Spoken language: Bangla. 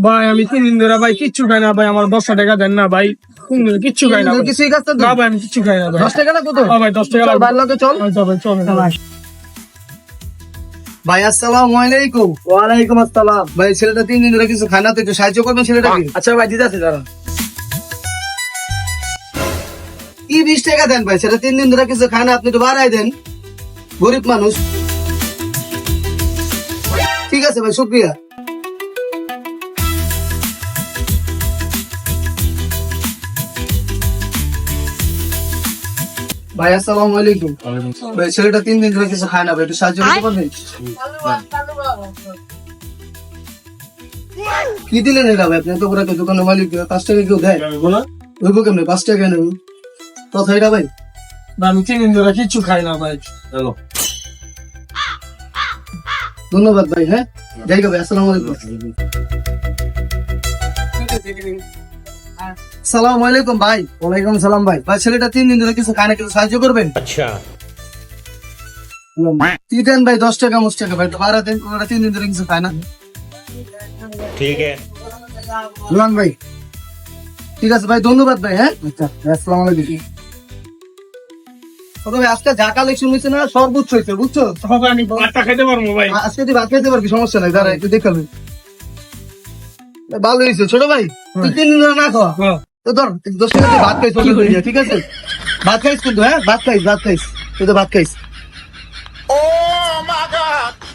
ভাই আমি 3 দিন ধরে ভাই কিচ্ছু খাই না ভাই, আমার 10 টাকা দেন না ভাই, 3 দিন কিচ্ছু খাই না ভাই। কিছুই খাচ্ছ না ভাই আমি কিচ্ছু খাই না ভাই। 10 টাকা লাগবে তো? ভাই 10 টাকা চল লাগবে। ভাইয়ের লগে চল। আচ্ছা ভাই চলেন ভাই। ভাই আসসালামু আলাইকুম। ওয়ালাইকুম আসসালাম। ভাই ছেলেটা 3 দিন ধরে কিছু খায় না, তো একটু সাহায্য করবেন ছেলেটাকে। আচ্ছা ভাই দিতে আছে দাঁড়ান। কি 20 টাকা দেন ভাই, সেটা 3 দিন ধরে কিছু খায় না, আপনি একটু বাড়াই দেন, গরিব মানুষ। ঠিক আছে ভাই, শুক্রিয়া। ভাই আসসালামু আলাইকুম। ভাই ছেলেটা 3 দিন ধরে কিছু খায় না, ভাই একটু সাহায্য করতে পারবেন? কি দিলেন এটা ভাই? আপনি তো পুরো দোকানের মালিক, 5 টাকা কেউ দেয়? ওইব কেমনে 5 টাকা নেব কথা এটা ভাই? না, আমি 3 দিন ধরে কিচ্ছু খাই না ভাই। ধন্যবাদ ভাই। হ্যাঁ যাই ভাই, আসসালামু আলাইকুম। সালাম আলাইকুম ভাই। ওয়ালাইকুম সালাম ভাই। ভাই ছেলেটা 3 দিন ধরে কিছু খায় না, কিছু সাহায্য করবেন? अच्छा কি দেন ভাই? 10 টাকা 5 টাকা ভাই, তো ভাড়া দেন, ওরা 3 দিন ধরে কিছু খায় না। ठीक है রুমান ভাই ঠিক আছে ভাই, ধন্যবাদ ভাই। হ্যাঁ আচ্ছা আসসালামু আলাইকুম। তবে ভাই আজকে যা কালেকশন হয়েছে না সর্বোচ্চ হয়েছে, বুঝছো? সবাই আমি ভাতটা খেতে পারবো ভাই। আজকে তুই ভাত খাইতে পারবি, সমস্যা নাই, দাঁড়া একটু দেখাবি। ভালো হয়েছে ছোট ভাই, তুই 3 দিন ধরে না খাওয়া হ্যাঁ। তো ধর 10 টাকা দিয়ে ভাত খাইছ, ঠিক আছে? ভাত খাইস কিন্তু, হ্যাঁ ভাত খাইস তুই তো ভাত খাইস।